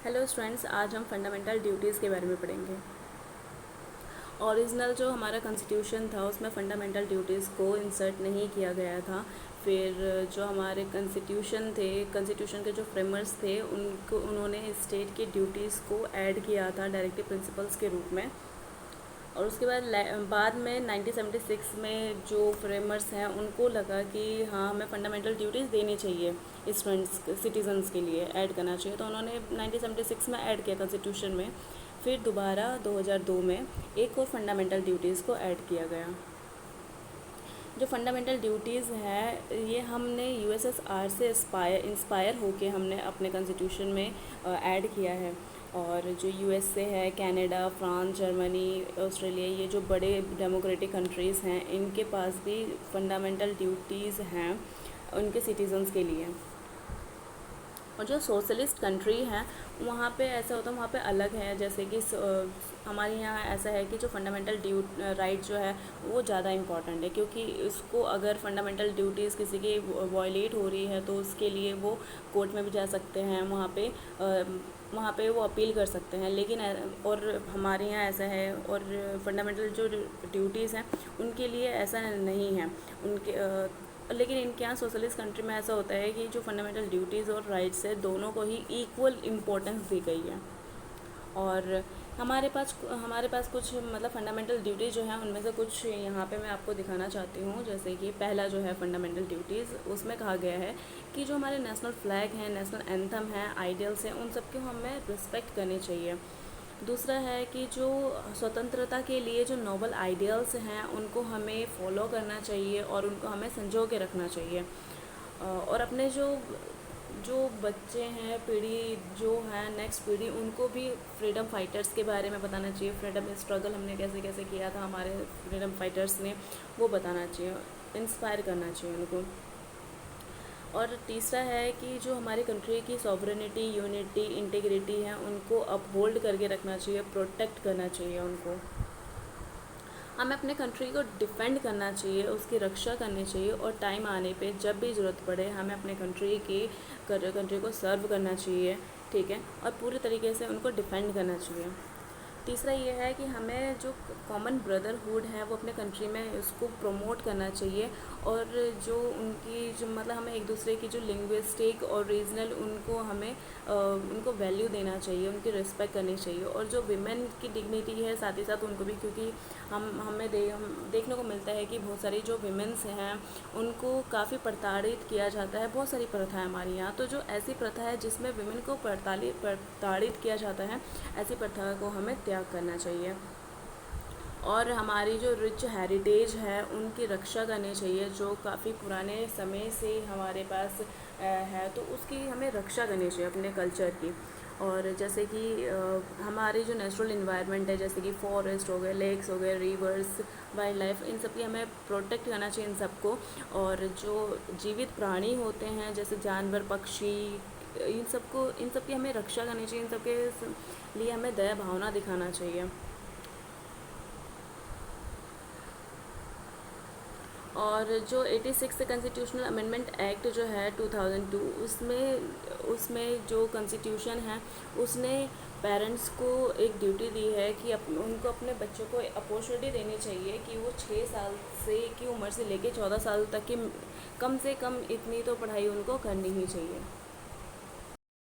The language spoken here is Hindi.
हेलो स्टूडेंट्स, आज हम फंडामेंटल ड्यूटीज़ के बारे में पढ़ेंगे। ओरिजिनल जो हमारा कॉन्स्टिट्यूशन था उसमें फ़ंडामेंटल ड्यूटीज़ को इंसर्ट नहीं किया गया था। फिर जो हमारे कॉन्स्टिट्यूशन के जो फ्रेमर्स थे उन्होंने स्टेट की ड्यूटीज़ को ऐड किया था डायरेक्टिव प्रिंसिपल्स के रूप में। और उसके बाद में 1976 में जो फ्रेमर्स हैं उनको लगा कि हाँ, हमें फ़ंडामेंटल ड्यूटीज़ देनी चाहिए, स्टूडेंट्स सिटीजन्स के लिए ऐड करना चाहिए, तो उन्होंने 1976 में ऐड किया कॉन्स्टिट्यूशन में। फिर दोबारा 2002 में एक और फंडामेंटल ड्यूटीज़ को ऐड किया गया। जो फंडामेंटल ड्यूटीज़ हैं ये हमने यूएसएसआर से इंस्पायर होके हमने अपने कॉन्स्टिट्यूशन में ऐड किया है। और जो यूएसए है, कनाडा, फ्रांस, जर्मनी, ऑस्ट्रेलिया, ये जो बड़े डेमोक्रेटिक कंट्रीज़ हैं इनके पास भी फंडामेंटल ड्यूटीज़ हैं उनके सिटीजन्स के लिए। और जो सोशलिस्ट कंट्री हैं वहाँ पे ऐसा होता है, वहाँ पे अलग है। जैसे कि हमारे यहाँ ऐसा है कि जो फंडामेंटल राइट जो है वो ज़्यादा इम्पॉर्टेंट है, क्योंकि इसको अगर फंडामेंटल ड्यूटीज़ किसी की वायलेट हो रही है तो उसके लिए वो कोर्ट में भी जा सकते हैं, वहाँ पे वो अपील कर सकते हैं। लेकिन और हमारे यहाँ ऐसा है, और फंडामेंटल जो ड्यूटीज़ हैं उनके लिए ऐसा नहीं है लेकिन इनके यहाँ सोशलिस्ट कंट्री में ऐसा होता है कि जो फंडामेंटल ड्यूटीज़ और राइट्स है दोनों को ही इक्वल इम्पोर्टेंस दी गई है। और हमारे पास कुछ मतलब फंडामेंटल ड्यूटीज़ जो हैं उनमें से कुछ यहाँ पे मैं आपको दिखाना चाहती हूँ। जैसे कि पहला जो है फंडामेंटल ड्यूटीज़, उसमें कहा गया है कि जो हमारे नेशनल फ्लैग हैं, नेशनल एंथम हैं, आइडियल्स हैं, उन सबकी हमें रिस्पेक्ट करनी चाहिए। दूसरा है कि जो स्वतंत्रता के लिए जो नोबल आइडियल्स हैं उनको हमें फॉलो करना चाहिए और उनको हमें संजो के रखना चाहिए। और अपने जो बच्चे हैं, पीढ़ी जो है, नेक्स्ट पीढ़ी, उनको भी फ्रीडम फाइटर्स के बारे में बताना चाहिए। फ्रीडम स्ट्रगल हमने कैसे कैसे किया था, हमारे फ्रीडम फाइटर्स ने, वो बताना चाहिए, इंस्पायर करना चाहिए उनको। और तीसरा है कि जो हमारी कंट्री की सॉवरेनिटी, यूनिटी, इंटीग्रिटी है उनको अपहोल्ड करके रखना चाहिए, प्रोटेक्ट करना चाहिए उनको। हमें अपने कंट्री को डिफेंड करना चाहिए, उसकी रक्षा करनी चाहिए, और टाइम आने पे जब भी ज़रूरत पड़े हमें अपने कंट्री को सर्व करना चाहिए, ठीक है, और पूरे तरीके से उनको डिफेंड करना चाहिए। तीसरा ये है कि हमें जो कॉमन ब्रदरहुड है वो अपने कंट्री में उसको प्रमोट करना चाहिए, और जो उनकी जो मतलब हमें एक दूसरे की जो लिंग्विस्टिक और रीजनल उनको वैल्यू देना चाहिए, उनकी रिस्पेक्ट करनी चाहिए। और जो विमेन की डिग्निटी है साथ ही साथ उनको भी, क्योंकि हम देखने को मिलता है कि बहुत सारी जो विमेंस हैं उनको काफ़ी प्रताड़ित किया जाता है। बहुत सारी प्रथा है हमारे यहाँ, तो जो ऐसी प्रथा है जिसमें विमेन को प्रताड़ित किया जाता है, ऐसी प्रथा को हमें त्याग करना चाहिए। और हमारी जो रिच हेरिटेज है उनकी रक्षा करनी चाहिए, जो काफ़ी पुराने समय से हमारे पास है, तो उसकी हमें रक्षा करनी चाहिए अपने कल्चर की। और जैसे कि हमारी जो नेचुरल इन्वायरमेंट है, जैसे कि फॉरेस्ट हो गए, लेक्स हो गए, रिवर्स, वाइल्ड लाइफ, इन सब की हमें प्रोटेक्ट करना चाहिए, इन सबको। और जो जीवित प्राणी होते हैं जैसे जानवर, पक्षी, इन सबकी हमें रक्षा करनी चाहिए, इन सबके लिए हमें दया भावना दिखाना चाहिए। और जो 86 कॉन्स्टिट्यूशनल अमेंडमेंट एक्ट जो है 2002, उसमें जो कॉन्स्टिट्यूशन है उसने पेरेंट्स को एक ड्यूटी दी है कि उनको अपने बच्चों को अपॉर्चुनिटी देनी चाहिए कि वो 6 साल की उम्र से लेके 14 साल तक की कम से कम इतनी तो पढ़ाई उनको करनी ही चाहिए।